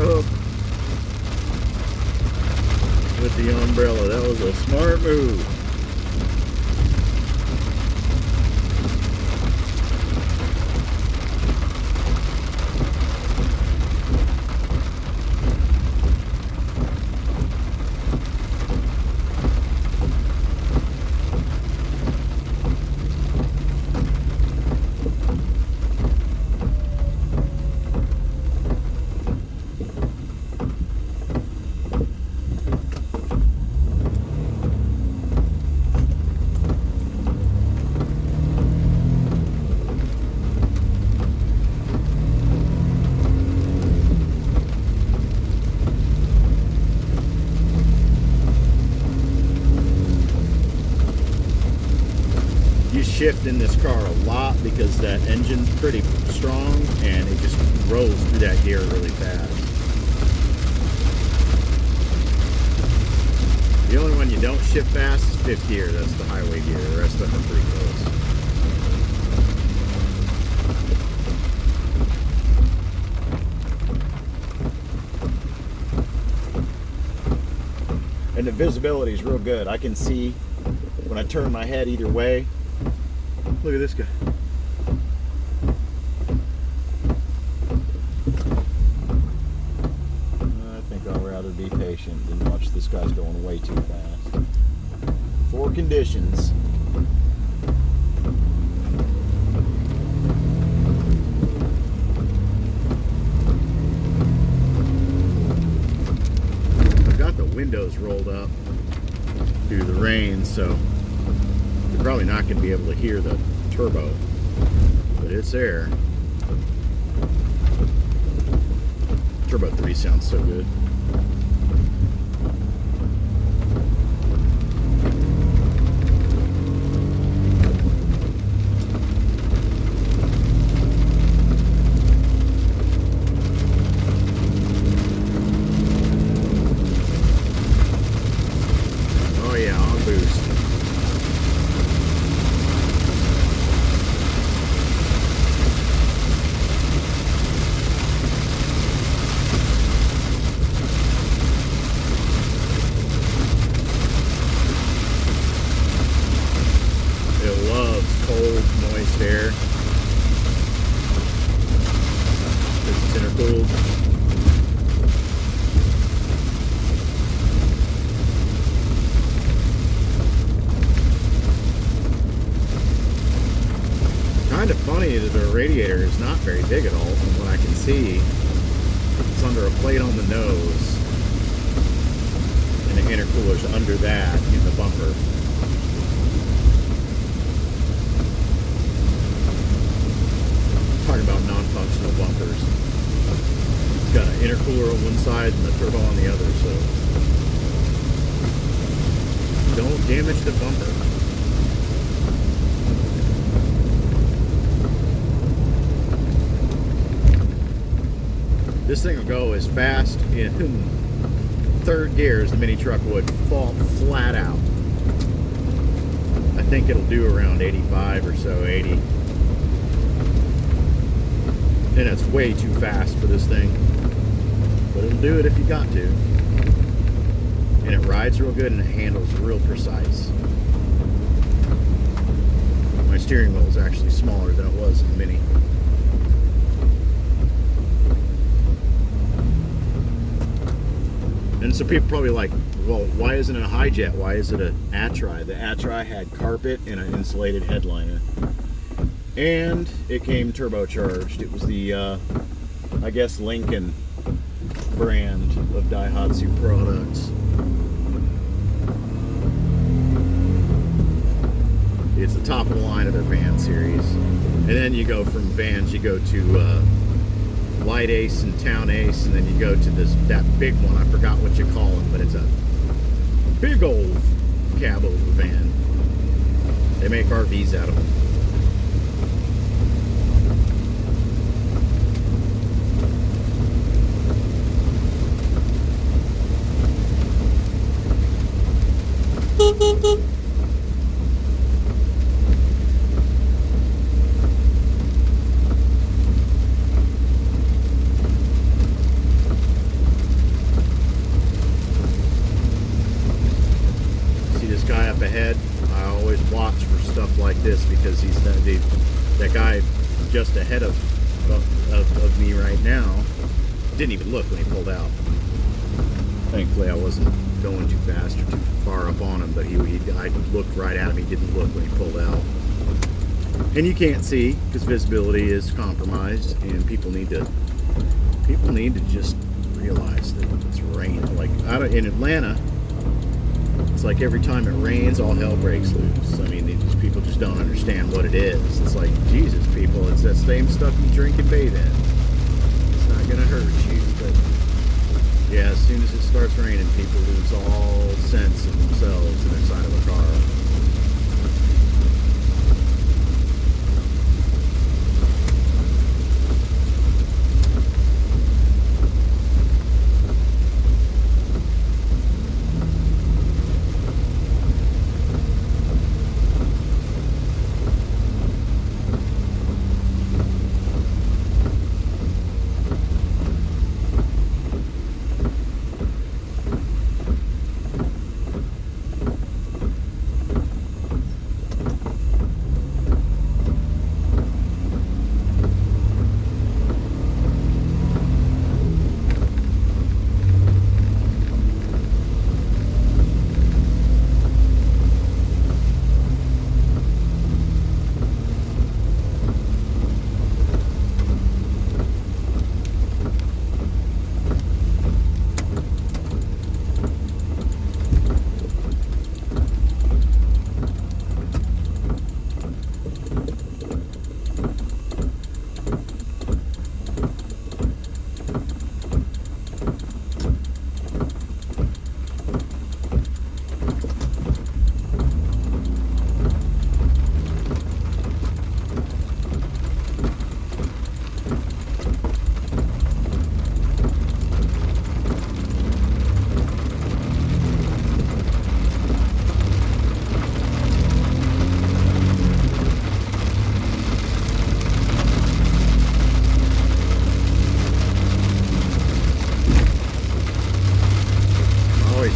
up with the umbrella. That was a smart move. Shift in this car a lot because that engine's pretty strong and it just rolls through that gear really fast. The only one you don't shift fast is fifth gear. That's the highway gear. The rest of them are pretty close. And the visibility is real good. I can see when I turn my head either way. Look at this guy. I think I'll rather be patient than watch this guy's going way too fast. For conditions. I've got the windows rolled up due to the rain, so you're probably not going to be able to hear the turbo, but it's there. Turbo 3 sounds so good. Oh yeah, on boost. Cold, moist air. This is intercooled. Kind of funny that the radiator is not very big at all from what I can see. It's under a plate on the nose, and the intercooler's under that in the bumper. Talking about non-functional bumpers. It's got an intercooler on one side and the turbo on the other, so don't damage the bumper. This thing will go as fast in third gear as the mini truck would fall flat out. I think it'll do around 85 or so, 80. And it's way too fast for this thing, but it'll do it if you got to. And it rides real good and it handles real precise. My steering wheel is actually smaller than it was in the Mini. And so people probably like, well, why isn't it a Hi-Jet? Why is it an Atri? The Atri had carpet and an insulated headliner. And it came turbocharged. It was the, I guess, Lincoln brand of Daihatsu products. It's the top of the line of their van series. And then you go from vans, you go to Light Ace and Town Ace, and then you go to that big one. I forgot what you call it, but it's a big old cab over van. They make RVs out of them. this because he's that guy just ahead of me right now didn't even look when he pulled out. Thankfully, I wasn't going too fast or too far up on him, but I looked right at him. He didn't look when he pulled out. And you can't see because visibility is compromised, and people need to just realize that it's raining. Like in Atlanta, it's like every time it rains, all hell breaks loose. I mean, these people just don't understand what it is. It's like, Jesus, people, it's that same stuff you drink and bathe in. It's not gonna hurt you, but yeah, as soon as it starts raining, people lose all sense of themselves and their side of a car.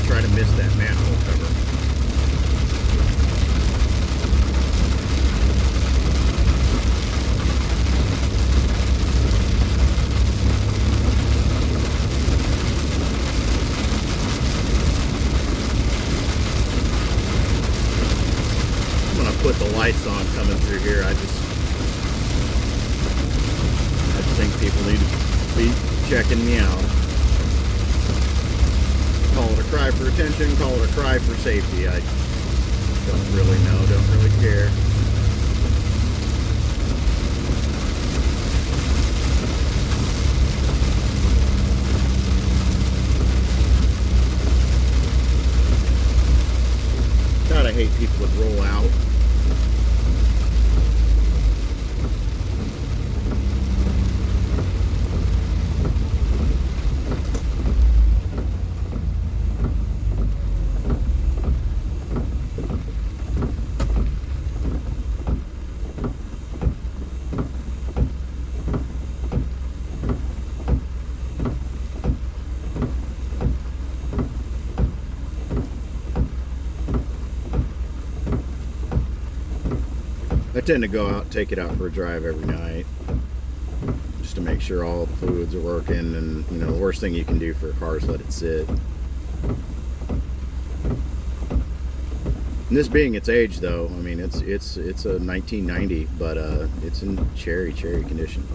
Try to miss that manhole cover. I'm gonna put the lights on coming through here. I just think people need to be checking me out. Call it a cry for attention, call it a cry for safety. I don't really know, don't really care. God, I hate people that roll out. I tend to go out and take it out for a drive every night just to make sure all the fluids are working, and you know, the worst thing you can do for a car is let it sit. And this being its age though, I mean it's a 1990, but it's in cherry condition.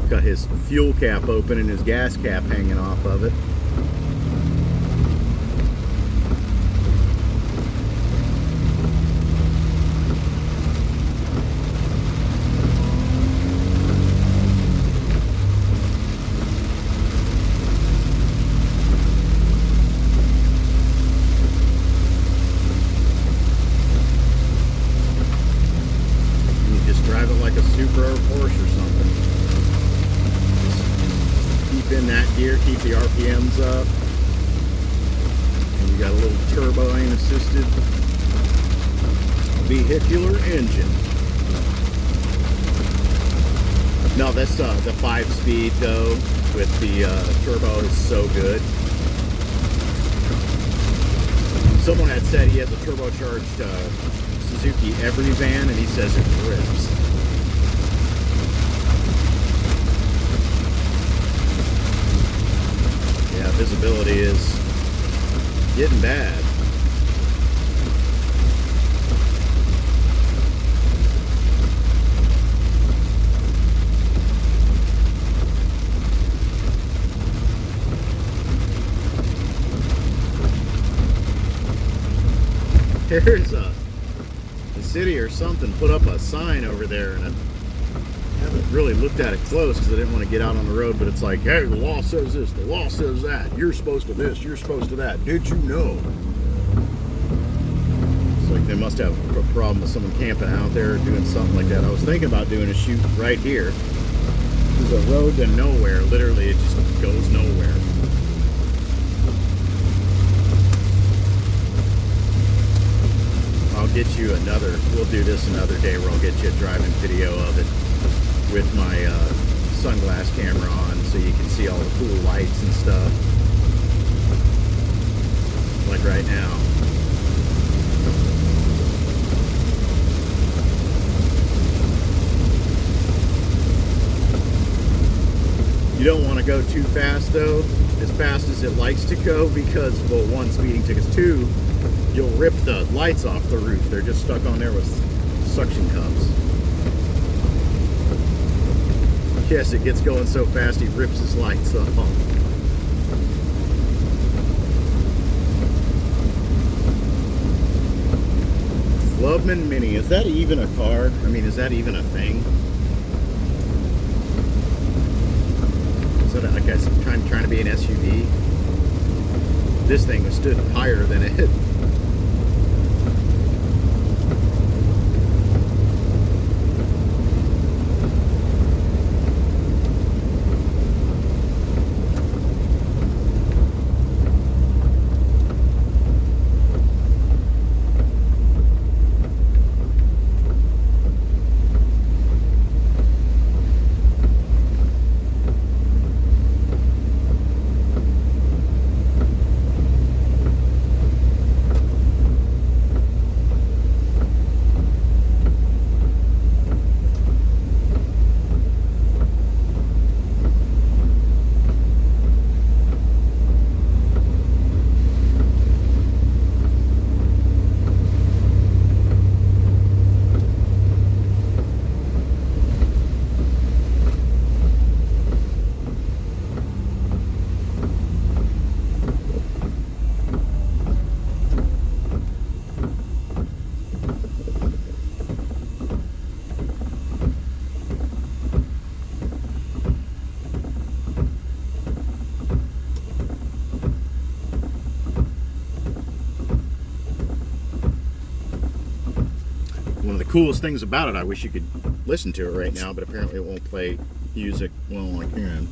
Got his fuel cap open and his gas cap hanging off of it. You just drive it like a Supra or Porsche or something. opens up, and you got a little turbine assisted vehicular engine. No, that's the 5-speed though with the turbo is so good. Someone had said he has a turbocharged Suzuki Every van, and he says it rips. Yeah, visibility is getting bad. There's the city or something put up a sign over there, and I haven't really looked at it close because I didn't want to get out on the road, but it's like, hey, the law says this, the law says that, you're supposed to this, you're supposed to that, did you know? It's like they must have a problem with someone camping out there doing something like that. I was thinking about doing a shoot right here. There's a road to nowhere, literally it just goes nowhere. I'll get you we'll do this another day where I'll get you a driving video of it with my sunglass camera on so you can see all the cool lights and stuff. Like right now. You don't want to go too fast though, as fast as it likes to go, because, well, one, speeding tickets, two, you'll rip the lights off the roof. They're just stuck on there with suction cups. Yes, it gets going so fast he rips his lights off. Clubman Mini, is that even a car? I mean, is that even a thing? Is that, I guess, trying to be an SUV? This thing was stood higher than it. One of the coolest things about it, I wish you could listen to it right now, but apparently it won't play music. Well, I can.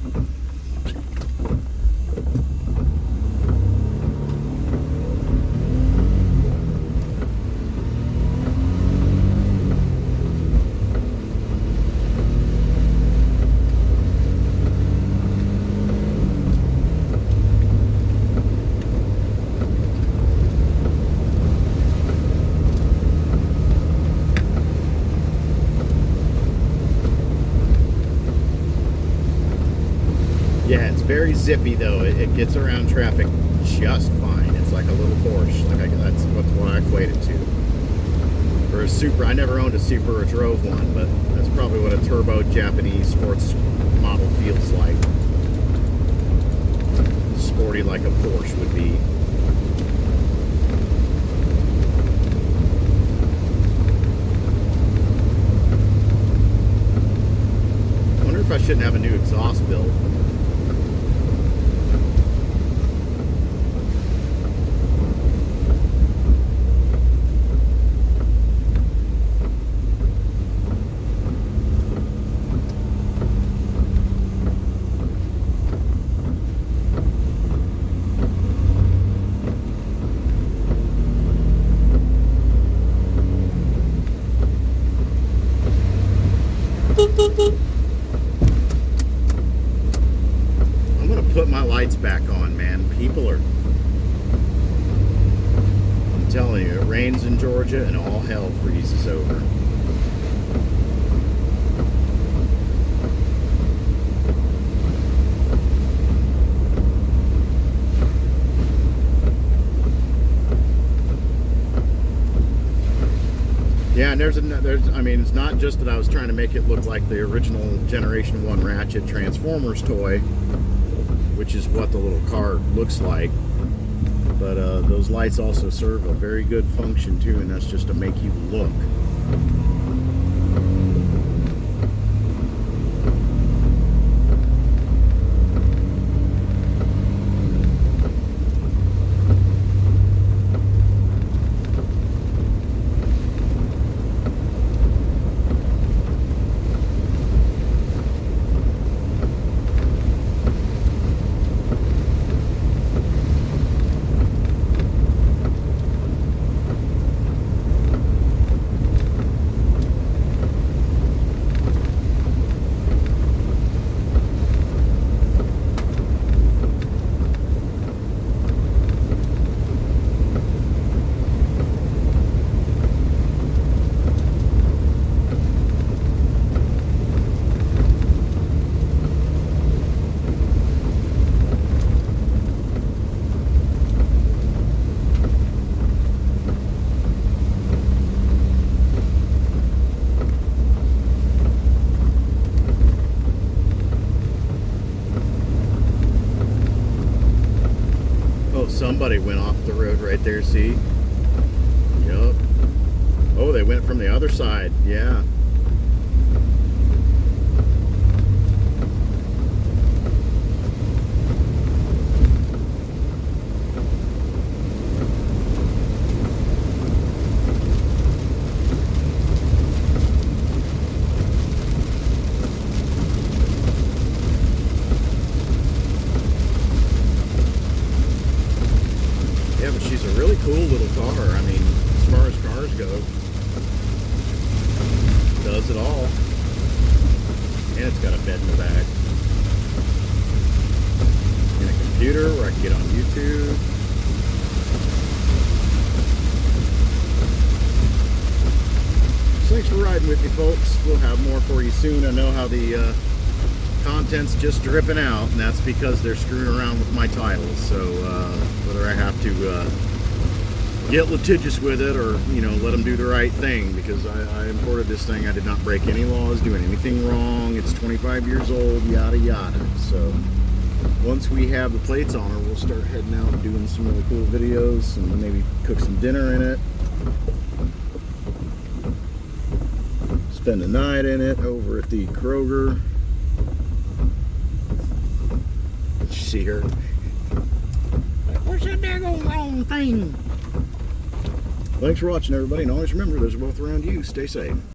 Yeah, it's very zippy though. It gets around traffic just fine. It's like a little Porsche. That's what I equate it to. Or a Supra. I never owned a Supra or drove one, but that's probably what a turbo Japanese sports model feels like. Sporty like a Porsche would be. I wonder if I shouldn't have a new exhaust built. I'm gonna put my lights back on, man. People are, I'm telling you, it rains in Georgia and all hell freezes over. Yeah, and I mean, it's not just that I was trying to make it look like the original Generation 1 Ratchet Transformers toy, which is what the little car looks like, but those lights also serve a very good function too, and that's just to make you look. Somebody went off the road right there, see? Yup. Oh, they went from the other side, yeah. Yeah, but she's a really cool little car. I mean, as far as cars go, does it all. And it's got a bed in the back. And a computer where I can get on YouTube. So thanks for riding with me, folks. We'll have more for you soon. I know how the content's just dripping out, and that's because they're screwing around with my titles. So whether I have to get litigious with it or, you know, let them do the right thing, because I imported this thing. I did not break any laws, doing anything wrong. It's 25 years old, yada yada. So once we have the plates on her, we'll start heading out and doing some really cool videos and maybe cook some dinner in it. Spend the night in it over at the Kroger. See her. Where's that daggone wrong thing? Thanks for watching, everybody, and always remember, those are both around you. Stay safe.